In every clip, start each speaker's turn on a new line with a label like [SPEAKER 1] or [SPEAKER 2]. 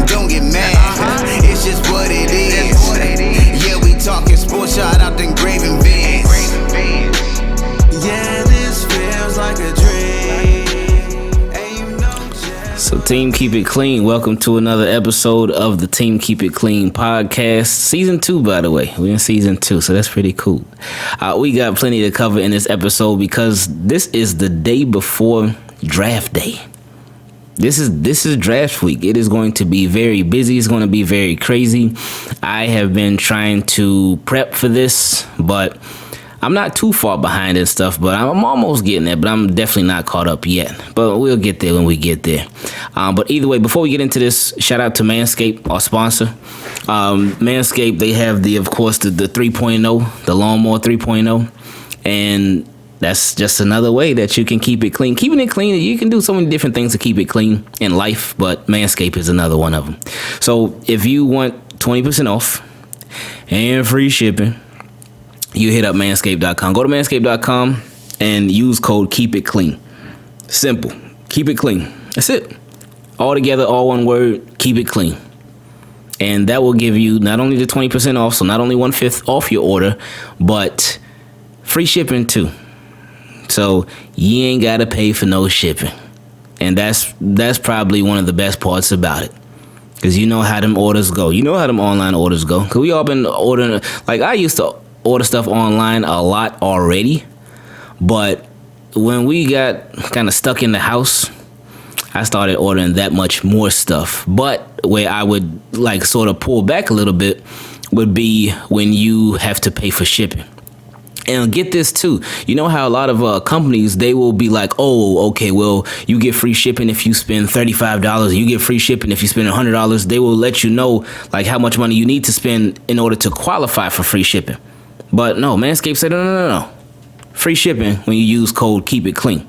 [SPEAKER 1] don't get mad. It's just what it is. Yeah, we talking sports, shout out to Ingravenvids. Yeah, this feels like a dream.
[SPEAKER 2] So Team Keep It Clean, welcome to another episode of the Team Keep It Clean podcast. Season 2, by the way. We're in season 2, so that's pretty cool. We got plenty to cover in this episode because this is the day before draft day. This is draft week. It is going to be very busy. It's going to be very crazy. I have been trying to prep for this, but I'm not too far behind and stuff, but I'm almost getting there, but I'm definitely not caught up yet. But we'll get there when we get there. But either way, before we get into this, shout out to Manscaped, our sponsor. Manscaped, they have the 3.0, the Lawnmower 3.0, and that's just another way that you can keep it clean. Keeping it clean, you can do so many different things to keep it clean in life, but Manscaped is another one of them. So if you want 20% off and free shipping, you hit up manscaped.com. Go to manscaped.com and use code KeepItClean. Simple. Keep it clean. That's it. All together, all one word, keep it clean. And that will give you not only the 20% off, so not only 1/5 off your order, but free shipping too. So you ain't got to pay for no shipping. And that's probably one of the best parts about it. Because you know how them orders go. You know how them online orders go. Because we all been ordering, like I used to order stuff online a lot already, but when we got kind of stuck in the house, I started ordering that much more stuff. But where I would like sort of pull back a little bit would be when you have to pay for shipping. And get this too, you know how a lot of companies, they will be like, oh, okay, well, you get free shipping if you spend $35. You get free shipping if you spend $100. They will let you know like how much money you need to spend in order to qualify for free shipping. But no, Manscaped said, no. Free shipping when you use code KeepItClean.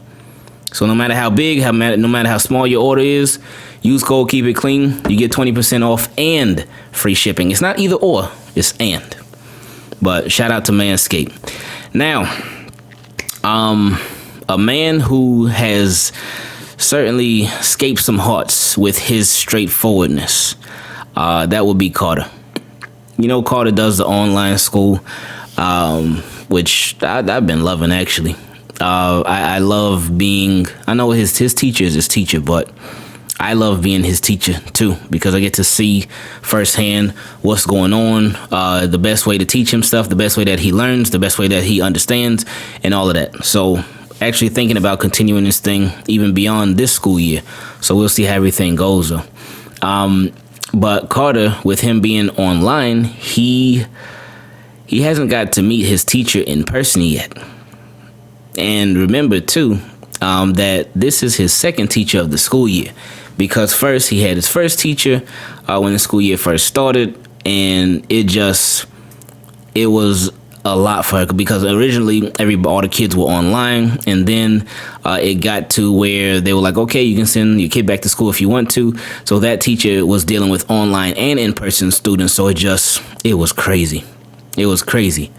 [SPEAKER 2] So no matter how big, no matter how small your order is, use code KeepItClean. You get 20% off and free shipping. It's not either or, it's and. But shout out to Manscaped. Now, a man who has certainly escaped some hearts with his straightforwardness, that would be Carter. You know, Carter does the online school, which I've been loving, actually. I love being, I know his teacher is his teacher, but I love being his teacher too, because I get to see firsthand what's going on, the best way to teach him stuff, the best way that he learns, the best way that he understands, and all of that. So actually thinking about continuing this thing even beyond this school year. So we'll see how everything goes though. But Carter, with him being online, he hasn't got to meet his teacher in person yet. And remember too, that this is his second teacher of the school year. Because first he had his first teacher when the school year first started, and it was a lot for her because originally all the kids were online, and then it got to where they were like, okay, you can send your kid back to school if you want to. So that teacher was dealing with online and in-person students, so it was crazy. It was crazy.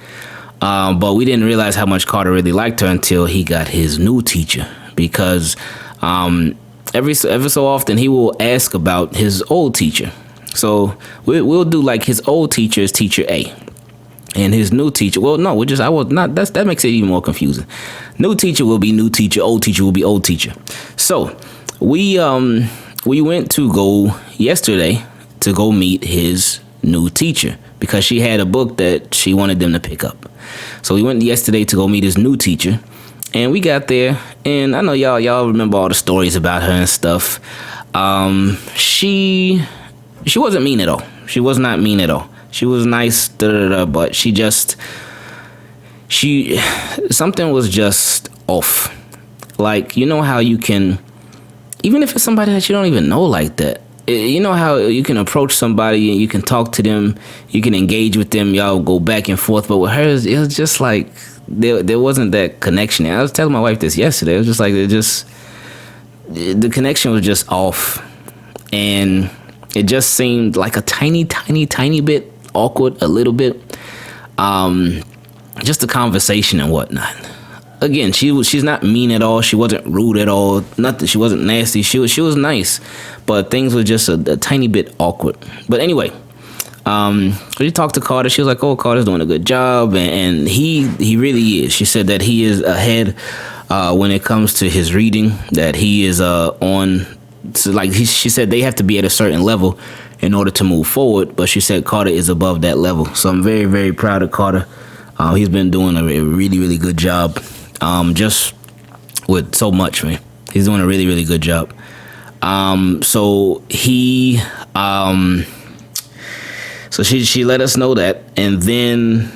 [SPEAKER 2] But we didn't realize how much Carter really liked her until he got his new teacher, because every so often he will ask about his old teacher. So we'll do like his old teacher is teacher A, and his new teacher. Well, no, that makes it even more confusing. New teacher will be new teacher. Old teacher will be old teacher. So we went to go yesterday to go meet his new teacher because she had a book that she wanted them to pick up. So we went yesterday to go meet his new teacher. And we got there, and I know y'all remember all the stories about her and stuff. She wasn't mean at all. She was not mean at all. She was nice, but something was just off. Like, you know how you can, even if it's somebody that you don't even know like that, you know how you can approach somebody and you can talk to them, you can engage with them, y'all go back and forth. But with her, it was just like, there wasn't that connection. I was telling my wife this yesterday. It was just like the connection was just off, and it just seemed like a tiny bit awkward, a little bit. Just the conversation and whatnot. again, she's not mean at all. She wasn't rude at all. Nothing. She wasn't nasty. She was nice, but things were just a tiny bit awkward. But anyway, we talked to Carter. She was like, "Oh, Carter's doing a good job," and he really is. She said that he is ahead when it comes to his reading. That he is on. So like she said, they have to be at a certain level in order to move forward. But she said Carter is above that level. So I'm very, very proud of Carter. He's been doing a really, really good job. Just with so much, man. He's doing a really, really good job. So he, so she let us know that, and then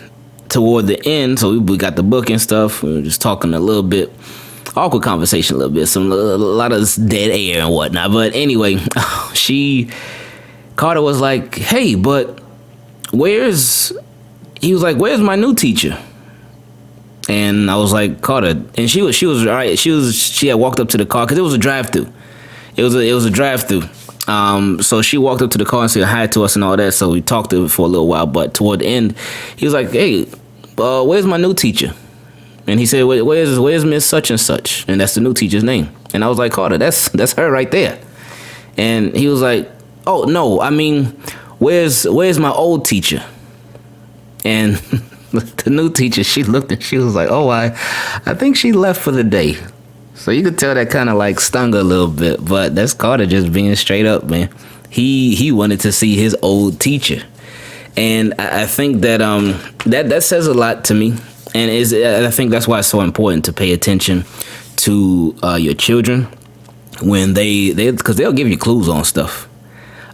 [SPEAKER 2] toward the end, so we got the book and stuff. We were just talking a little bit. Awkward conversation a little bit, a lot of dead air and whatnot. But anyway, Carter was like, "Hey, but where's my new teacher?" And I was like, "Carter," and she was all right. She had walked up to the car because it was a drive-through. It was a drive-through. So she walked up to the car and said hi to us and all that. So we talked to her for a little while. But toward the end, he was like, "Hey, where's my new teacher?" And he said, "Where's Miss Such and Such?" And that's the new teacher's name. And I was like, "Carter, that's her right there." And he was like, "Oh no, I mean, where's my old teacher?" And the new teacher, she looked and she was like, "Oh, I think she left for the day." So you could tell that kind of like stung her a little bit. But that's Carter just being straight up, man. He wanted to see his old teacher, and I think that that says a lot to me. And I think that's why it's so important to pay attention to your children when because they'll give you clues on stuff.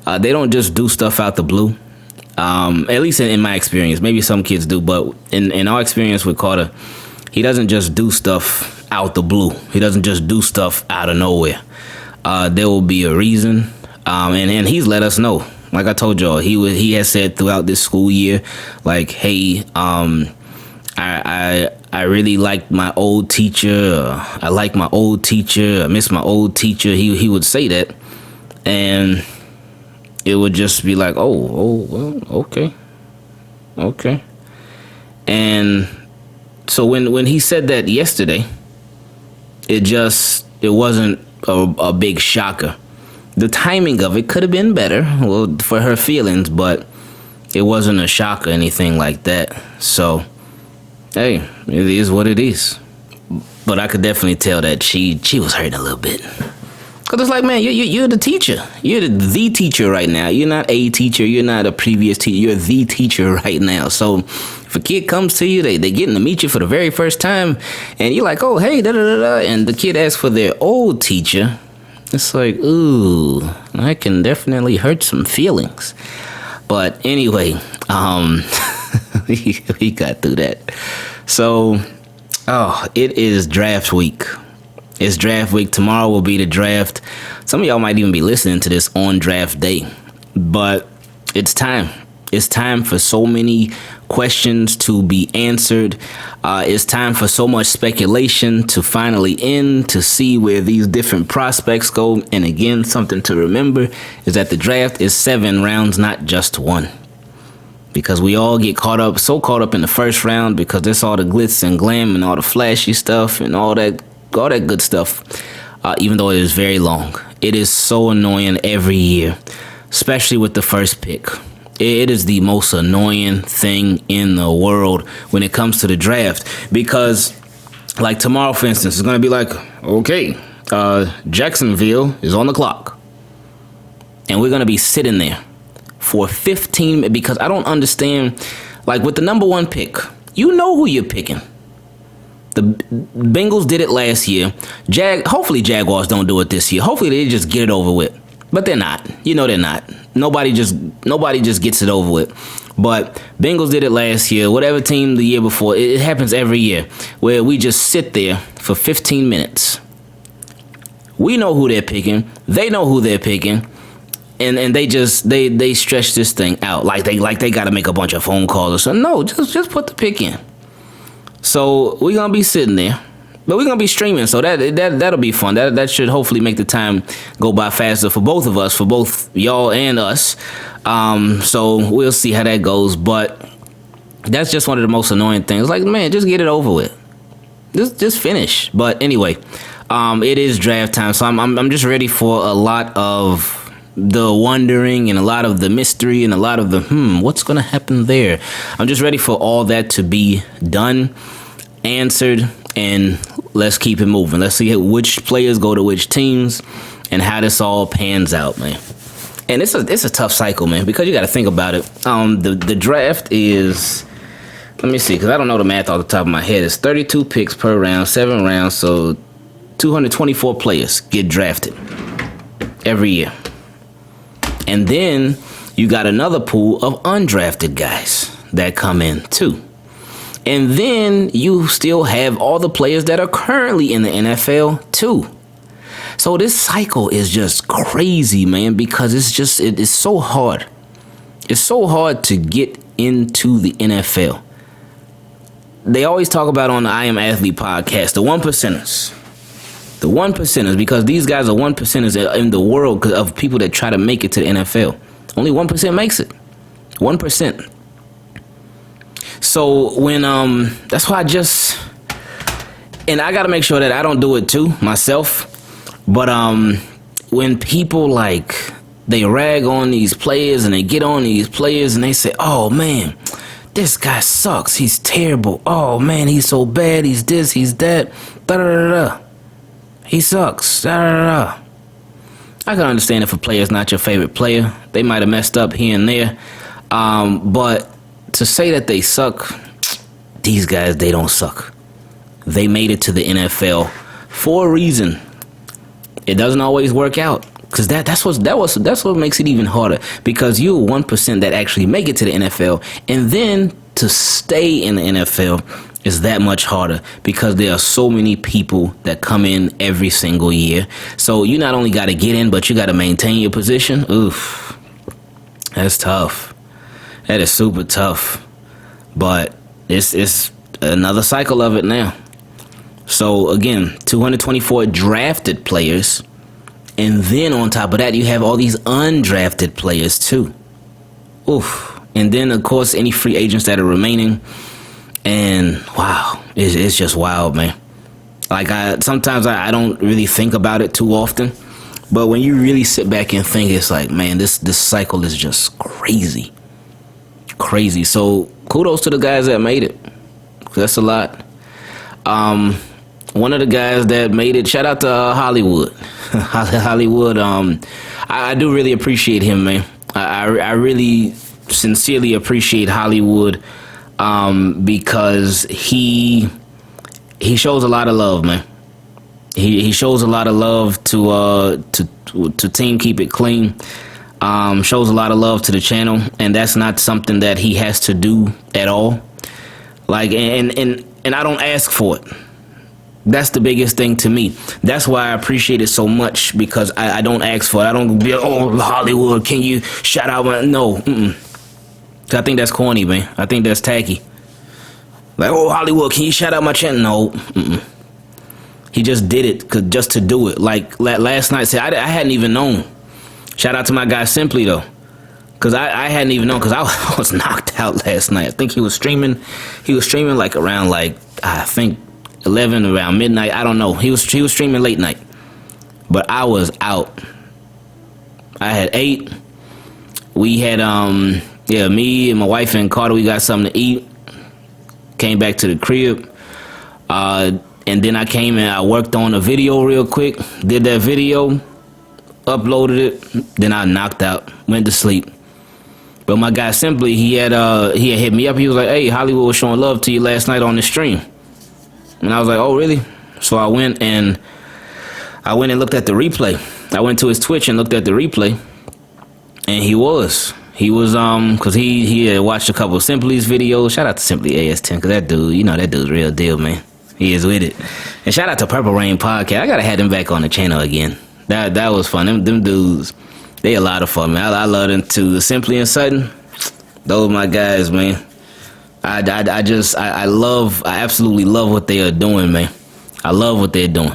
[SPEAKER 2] They don't just do stuff out the blue. At least in my experience, maybe some kids do, but in our experience with Carter, he doesn't just do stuff out the blue. He doesn't just do stuff out of nowhere. There will be a reason, and he's let us know. Like I told y'all, he has said throughout this school year, like, "Hey, I really like my old teacher. I like my old teacher. I miss my old teacher." He would say that, and it would just be like, oh, well, okay. And so when he said that yesterday, it wasn't a big shocker. The timing of it could have been better, well, for her feelings, but it wasn't a shock or anything like that. So, hey, it is what it is. But I could definitely tell that she was hurting a little bit. Because it's like, man, you're the teacher. You're the teacher right now. You're not a teacher. You're not a previous teacher. You're the teacher right now. So if a kid comes to you, they getting to meet you for the very first time, and you're like, "Oh, hey, da-da-da-da," and the kid asks for their old teacher, it's like, ooh, that can definitely hurt some feelings. But anyway, we got through that. So, it is draft week. It's draft week. Tomorrow will be the draft. Some of y'all might even be listening to this on draft day. But it's time. It's time for so many questions to be answered. It's time for so much speculation to finally end, to see where these different prospects go. And again, something to remember is that the draft is 7 rounds, not just 1. Because we all get caught up in the first round because that's all the glitz and glam and all the flashy stuff and all that good stuff, even though it is very long. It is so annoying every year, especially with the first pick. It is the most annoying thing in the world when it comes to the draft, because like tomorrow, for instance, it's going to be like, okay, Jacksonville is on the clock, and we're going to be sitting there for 15 minutes because I don't understand, like with the number 1 pick, you know who you're picking. The Bengals did it last year. Hopefully Jaguars don't do it this year. Hopefully they just get it over with. But they're not. You know they're not. Nobody just gets it over with. But Bengals did it last year. Whatever team the year before. It happens every year where we just sit there for 15 minutes. We know who they're picking. They know who they're picking. And they stretch this thing out like they got to make a bunch of phone calls or something. No, just put the pick in. So we're gonna be sitting there, but we're gonna be streaming. So that'll be fun. That should hopefully make the time go by faster for both of us, for both y'all and us. So we'll see how that goes. But that's just one of the most annoying things. Like, man, just get it over with. just finish. But anyway, it is draft time, so I'm just ready for a lot of the wondering and a lot of the mystery and a lot of the what's gonna happen there. I'm just ready for all that to be done, answered, and let's keep it moving. Let's see which players go to which teams and how this all pans out, man. And it's a tough cycle, man, because you got to think about it. The draft is, let me see, because I don't know the math off the top of my head. It's 32 picks per round, 7 rounds, so 224 players get drafted every year. And then you got another pool of undrafted guys that come in too. And then you still have all the players that are currently in the NFL too. So this cycle is just crazy, man, because it's so hard. It's so hard to get into the NFL. They always talk about on the I Am Athlete podcast, the 1%ers. The 1%ers, because these guys are 1%ers in the world of people that try to make it to the NFL. Only 1% makes it. 1%. So when that's why and I gotta make sure that I don't do it too myself. But when people they rag on these players and they get on these players and they say, oh man, this guy sucks, he's terrible, oh man, he's so bad, he's this, he's that, da da da da. He sucks. Da, da, da. I can understand if a player is not your favorite player. They might have messed up here and there. But to say that they suck, these guys, they don't suck. They made it to the NFL for a reason. It doesn't always work out. Because that's what makes it even harder. Because you're 1% that actually make it to the NFL. And then to stay in the NFL is that much harder because there are so many people that come in every single year. So you not only got to get in, but you got to maintain your position. Oof, that's tough. That is super tough. But it's another cycle of it now. So again, 224 drafted players. And then on top of that, you have all these undrafted players too. Oof. And then, of course, any free agents that are remaining. And wow, it's just wild, man. Sometimes I don't really think about it too often, but when you really sit back and think, it's like, man, this cycle is just crazy. So kudos to the guys that made it. That's a lot. One of the guys that made it, shout out to Hollywood. Hollywood, I do really appreciate him, man. I really sincerely appreciate Hollywood. Because he shows a lot of love, man. He shows a lot of love to Team Keep It Clean. Shows a lot of love to the channel, and that's not something that he has to do at all. And I don't ask for it. That's the biggest thing to me. That's why I appreciate it so much, because I don't ask for it. I don't be, oh, Hollywood, can you shout out my... No, I think that's corny, man. I think that's tacky. Oh, Hollywood, can you shout out my channel? No. He just did it just to do it. Last night, I hadn't even known. Shout out to my guy Simply, though. Because I hadn't even known, because I was knocked out last night. I think he was streaming. He was streaming around, I think, 11, around midnight. I don't know. He was streaming late night. But I was out. I had 8. We had, me and my wife and Carter, we got something to eat. Came back to the crib. And then I came and I worked on a video real quick. Did that video. Uploaded it. Then I knocked out. Went to sleep. But my guy Simply, he had hit me up. He was like, hey, Hollywood was showing love to you last night on the stream. And I was like, oh, really? So I went and looked at the replay. I went to his Twitch and looked at the replay. And he was, because he had watched a couple of Simply's videos. Shout out to Simply AS10, because that dude's real deal, man. He is with it. And shout out to Purple Rain Podcast. I got to have them back on the channel again. That was fun. Them dudes, they a lot of fun, man. I love them too. Simply and Sutton, those my guys, man. I absolutely love what they are doing, man. I love what they're doing.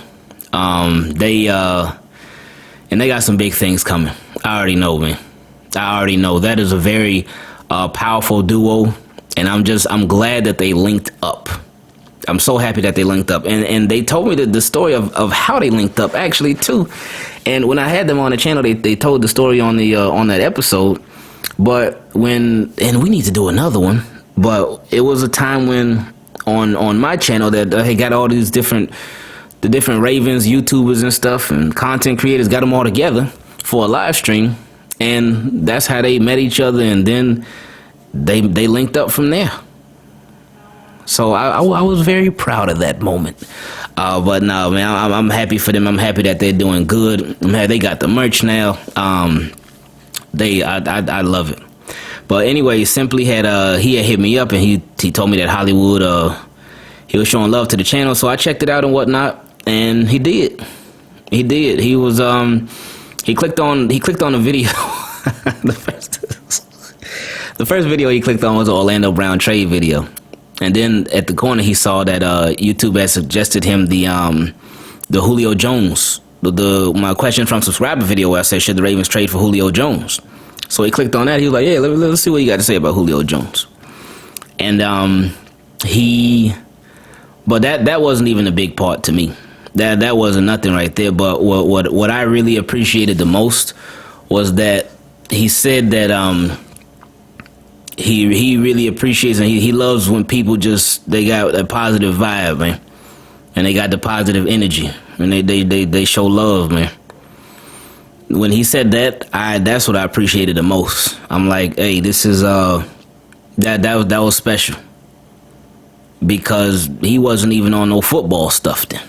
[SPEAKER 2] They got some big things coming. I already know, man. I already know. That is a very powerful duo, and I'm glad that they linked up. I'm so happy that they linked up, and they told me the story of how they linked up actually too. And when I had them on the channel, they told the story on the on that episode. But and we need to do another one. But it was a time when on my channel that I got all these different Ravens, YouTubers and stuff, and content creators, got them all together for a live stream, and that's how they met each other, and then they linked up from there. So I was very proud of that moment. But no, man, I'm happy for them. I'm happy that they're doing good. They got the merch now. I love it. But anyway, Simply he had hit me up, and he told me that Hollywood he was showing love to the channel. So I checked it out and whatnot, and he did. He was he clicked on the video. The first video he clicked on was an Orlando Brown trade video. And then at the corner, he saw that YouTube had suggested him the Julio Jones, my question from subscriber video where I said, should the Ravens trade for Julio Jones? So he clicked on that. He was like, yeah, let's see what you got to say about Julio Jones. And but that wasn't even a big part to me. That wasn't nothing right there. But what I really appreciated the most was that he said that he really appreciates, and he loves when people they got a positive vibe, man, and they got the positive energy, and they show love, man. When he said that, that's what I appreciated the most. I'm like, hey, this is that was special, because he wasn't even on no football stuff then.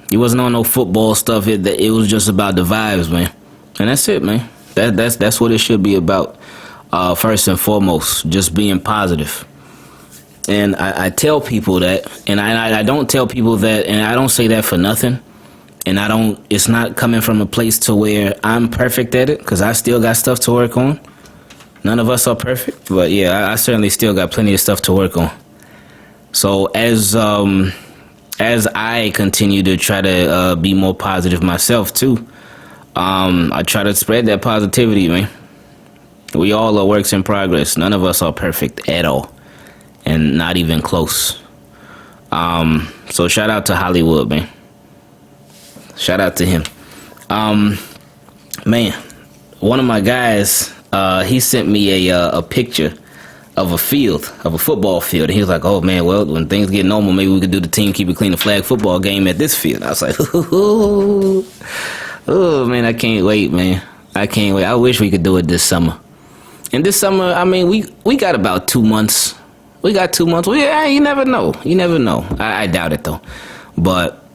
[SPEAKER 2] He wasn't on no football stuff. It was just about the vibes, man, and that's it, man. That's what it should be about. First and foremost, just being positive. And I tell people that, and I don't tell people that, and I don't say that for nothing. And it's not coming from a place to where I'm perfect at it, because I still got stuff to work on. None of us are perfect, but yeah, I certainly still got plenty of stuff to work on. So as I continue to try to be more positive myself too, I try to spread that positivity, man. We all are works in progress. None of us are perfect at all, and not even close. So shout out to Hollywood, man. Shout out to him. Man, one of my guys, he sent me a picture of a football field, and he was like, "Oh man, well, when things get normal, maybe we could do the Team Keep It Clean, the flag football game at this field." I was like, "Oh man, I can't wait, man. I can't wait. I wish we could do it this summer." And this summer, I mean, we got about 2 months. We got 2 months. Well, yeah, you never know. You never know. I doubt it though, but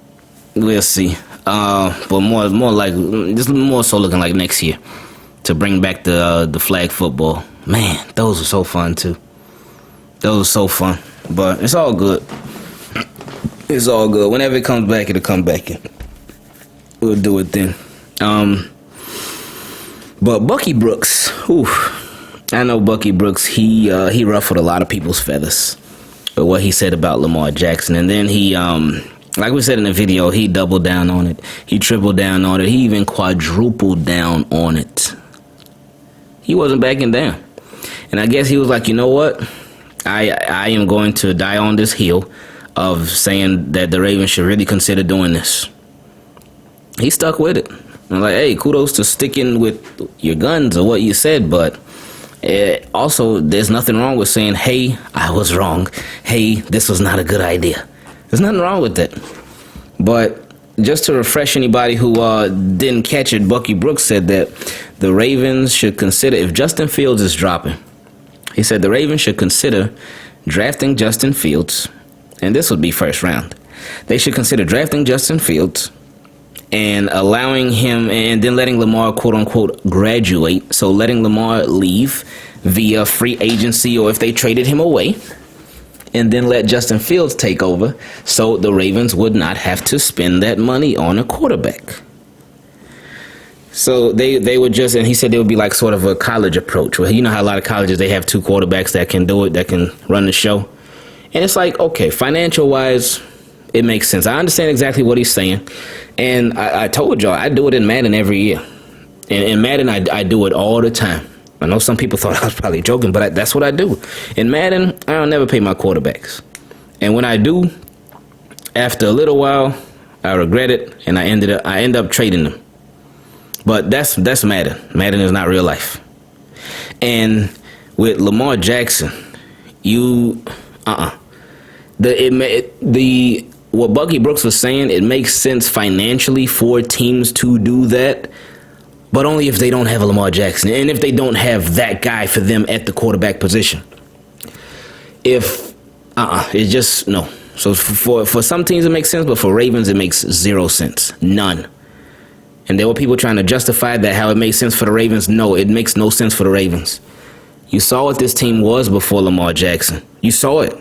[SPEAKER 2] we'll see. But more like, just more so looking like next year to bring back the flag football. Man, those are so fun too. Those are so fun. But it's all good. It's all good. Whenever it comes back, it'll come back in. We'll do it then. But Bucky Brooks, I know Bucky Brooks, he ruffled a lot of people's feathers with what he said about Lamar Jackson. And then he, like we said in the video, he doubled down on it. He tripled down on it. He even quadrupled down on it. He wasn't backing down. And I guess he was like, you know what? I am going to die on this hill of saying that the Ravens should really consider doing this. He stuck with it. I'm like, hey, kudos to sticking with your guns or what you said, but also, there's nothing wrong with saying, hey, I was wrong. Hey, this was not a good idea. There's nothing wrong with that. But just to refresh anybody who didn't catch it, Bucky Brooks said that the Ravens should consider, if Justin Fields is dropping, he said the Ravens should consider drafting Justin Fields, and this would be first round. They should consider drafting Justin Fields and allowing him, and then letting Lamar, quote unquote, graduate. So letting Lamar leave via free agency, or if they traded him away, and then let Justin Fields take over, so the Ravens would not have to spend that money on a quarterback. So they would just, and he said there would be like sort of a college approach, where you know how a lot of colleges, they have 2 quarterbacks that can do it, that can run the show. And it's like, okay, financial wise, it makes sense. I understand exactly what he's saying. And I told y'all, I do it in Madden every year. And in Madden, I do it all the time. I know some people thought I was probably joking, but that's what I do. In Madden, I don't never pay my quarterbacks. And when I do, after a little while, I regret it, and I end up trading them. But that's Madden. Madden is not real life. And with Lamar Jackson, what Bucky Brooks was saying, it makes sense financially for teams to do that, but only if they don't have a Lamar Jackson and if they don't have that guy for them at the quarterback position. It's just no. So for some teams it makes sense, but for Ravens it makes zero sense. None. And there were people trying to justify that how it makes sense for the Ravens. No, it makes no sense for the Ravens. You saw what this team was before Lamar Jackson. You saw it.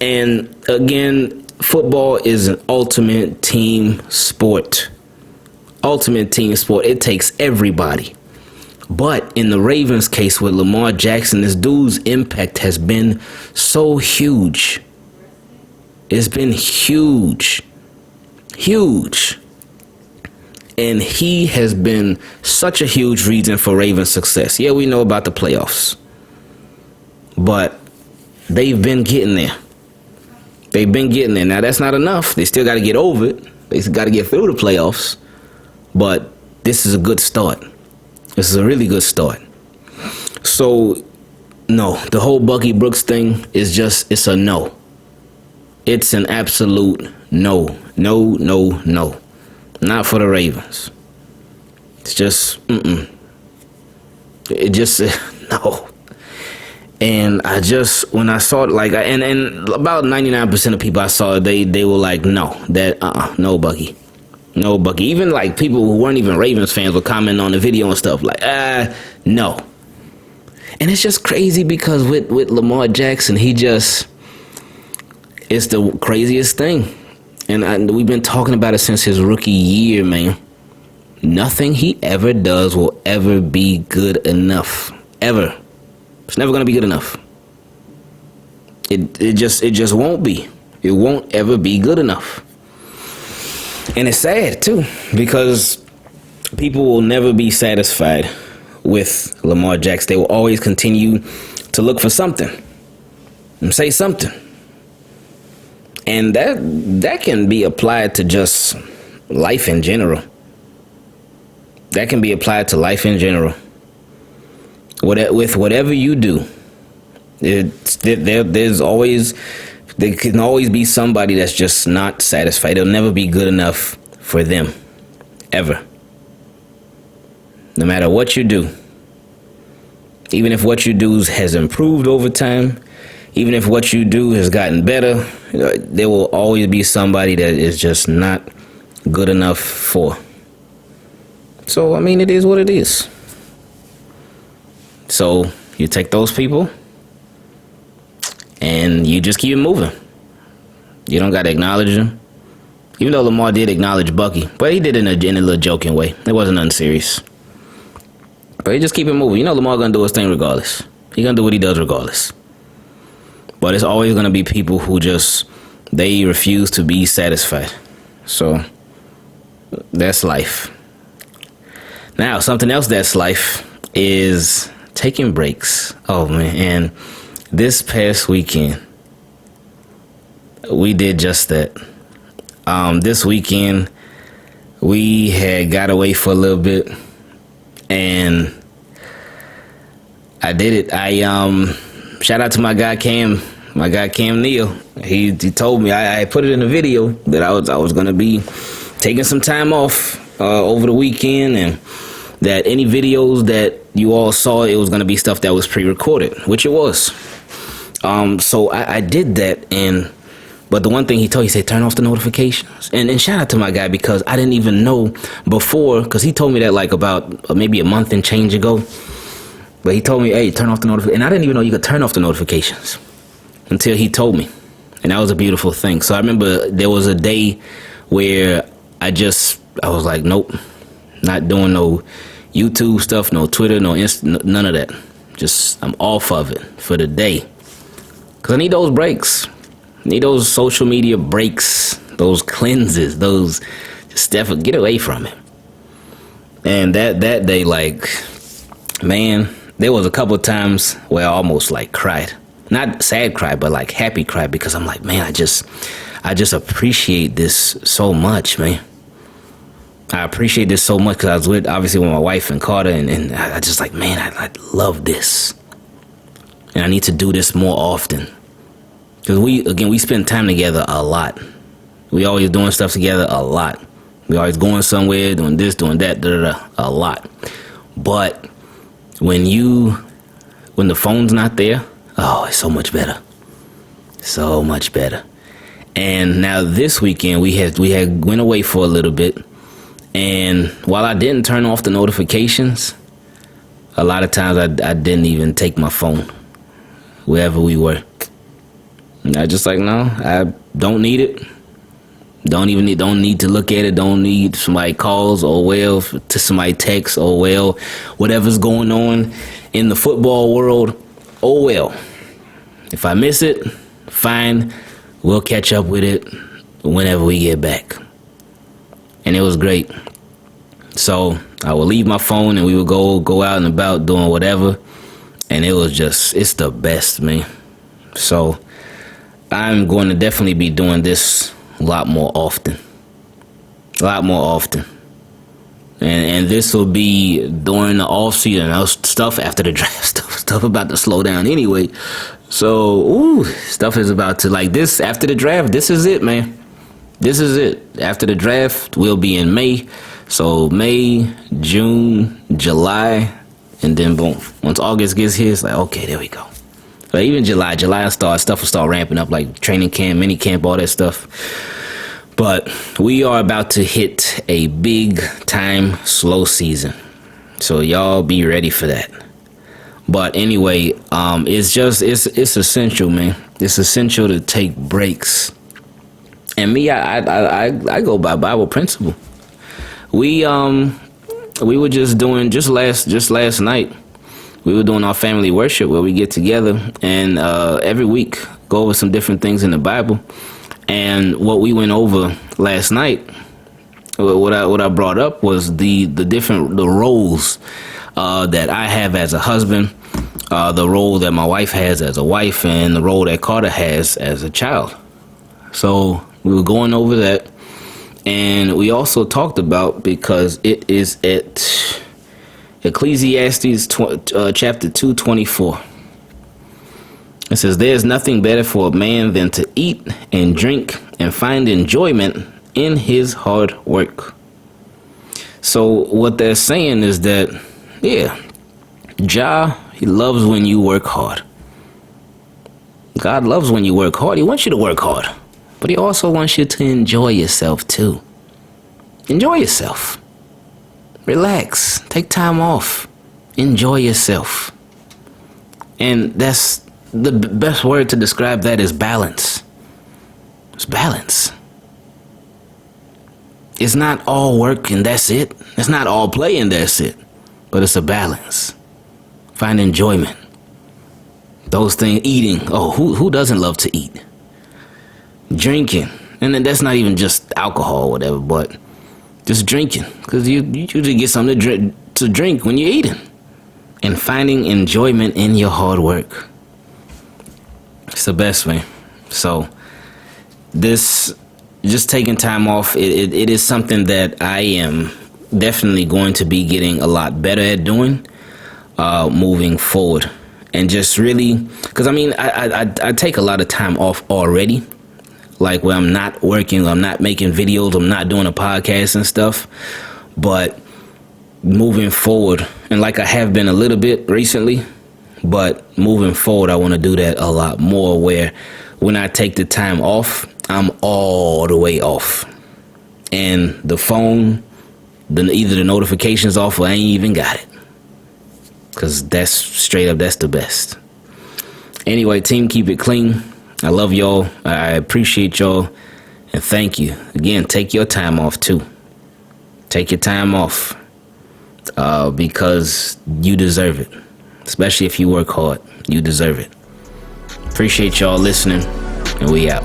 [SPEAKER 2] And again, football is an ultimate team sport. Ultimate team sport. It takes everybody. But in the Ravens case with Lamar Jackson, this dude's impact has been so huge. It's been huge. Huge. And he has been such a huge reason for Ravens' success. Yeah, we know about the playoffs. But they've been getting there. They've been getting there. Now, that's not enough. They still got to get over it. They got to get through the playoffs. But this is a good start. This is a really good start. So, no, the whole Bucky Brooks thing is just, it's a no. It's an absolute no. No, no, no. Not for the Ravens. It's just, It just, no. And when I saw it, like, and about 99% of people I saw, they were like, no, no, Bucky. No, Bucky. Even, like, people who weren't even Ravens fans were commenting on the video and stuff, like, no. And it's just crazy because with Lamar Jackson, it's the craziest thing. And we've been talking about it since his rookie year, man. Nothing he ever does will ever be good enough. Ever. It's never going to be good enough. It just won't be. It won't ever be good enough. And it's sad, too, because people will never be satisfied with Lamar Jackson. They will always continue to look for something and say something. And that can be applied to just life in general. That can be applied to life in general. With whatever you do, there can always be somebody that's just not satisfied. It'll never be good enough for them, ever. No matter what you do, even if what you do has improved over time, even if what you do has gotten better, there will always be somebody that is just not good enough for. So, I mean, it is what it is. So, you take those people and you just keep it moving. You don't got to acknowledge them. Even though Lamar did acknowledge Bucky, but he did it in a little joking way. It wasn't nothing serious. But you just keep it moving. You know Lamar going to do his thing regardless. He going to do what he does regardless. But it's always going to be people who they refuse to be satisfied. So, that's life. Now, something else that's life is taking breaks. Oh, man. And this past weekend, we did just that. This weekend, we had got away for a little bit. And I did it. Shout out to my guy Cam Neal. He told me, I put it in a video that I was gonna be taking some time off over the weekend, and that any videos that you all saw, it was gonna be stuff that was pre-recorded, which it was. So I did that, but the one thing he said, turn off the notifications. And shout out to my guy, because I didn't even know before, because he told me that like about maybe a month and change ago. But he told me, hey, turn off the notifications. And I didn't even know you could turn off the notifications until he told me. And that was a beautiful thing. So I remember there was a day where I was like, nope, not doing no YouTube stuff, no Twitter, no Insta, none of that. I'm off of it for the day. Because I need those breaks. I need those social media breaks, those cleanses, those stuff. Get away from it. And that day, like, man, there was a couple of times where I almost like cried. not sad cry, but like happy cry, because I'm like, man, I just appreciate this so much, man. I appreciate this so much because I was obviously with my wife and Carter, and I just like, man, I love this. And I need to do this more often. Because we spend time together a lot. We always doing stuff together a lot. We always going somewhere, doing this, doing that, a lot. But when the phone's not there, oh, it's so much better. So much better. And now this weekend we had went away for a little bit. And while I didn't turn off the notifications, a lot of times I didn't even take my phone wherever we were. And I just like, no, I don't need it. Don't need to look at it. Don't need somebody calls to somebody texts whatever's going on in the football world. If I miss it, fine. We'll catch up with it whenever we get back. And it was great. So I would leave my phone and we would go out and about doing whatever. And it's the best, man. So I'm going to definitely be doing this a lot more often. And this will be during the off season. Stuff after the draft, stuff about to slow down anyway. So, stuff is about to, like, this after the draft. This is it, man. This is it. After the draft, we'll be in May. So May, June, July, and then boom. Once August gets here, it's like, okay, there we go. But even July stuff will start ramping up, like training camp, mini camp, all that stuff. But we are about to hit a big time slow season. So y'all be ready for that. But anyway, it's essential, man. It's essential to take breaks. And me, I go by Bible principle. We were just last night. We were doing our family worship where we get together and every week go over some different things in the Bible. And what we went over last night, what I brought up was the roles that I have as a husband, the role that my wife has as a wife, and the role that Carter has as a child. So we were going over that, and we also talked about, because it is at Ecclesiastes chapter 2:24. It says, "There's nothing better for a man than to eat and drink and find enjoyment in his hard work." So what they're saying is that, Jah, he loves when you work hard. God loves when you work hard. He wants you to work hard. But he also wants you to enjoy yourself too. Enjoy yourself. Relax. Take time off. Enjoy yourself. And that's the best word to describe that is balance. It's balance. It's not all work and that's it. It's not all play and that's it. But it's a balance. Find enjoyment. Those things, eating. Oh, who doesn't love to eat? Drinking. And then that's not even just alcohol or whatever, but just drinking. Because you usually get something to drink when you're eating. And finding enjoyment in your hard work. It's the best, man. So this, just taking time off, it is something that I am definitely going to be getting a lot better at doing moving forward. And just really, because I mean, I take a lot of time off already. Like when I'm not working, I'm not making videos, I'm not doing a podcast and stuff. But moving forward, and like I have been a little bit recently, but moving forward, I want to do that a lot more, where when I take the time off, I'm all the way off. And the phone, either the notifications off or I ain't even got it. Because that's straight up, that's the best. Anyway, team, keep it clean. I love y'all. I appreciate y'all. And thank you. Again, take your time off too. Take your time off. Because you deserve it. Especially if you work hard. You deserve it. Appreciate y'all listening. And we out.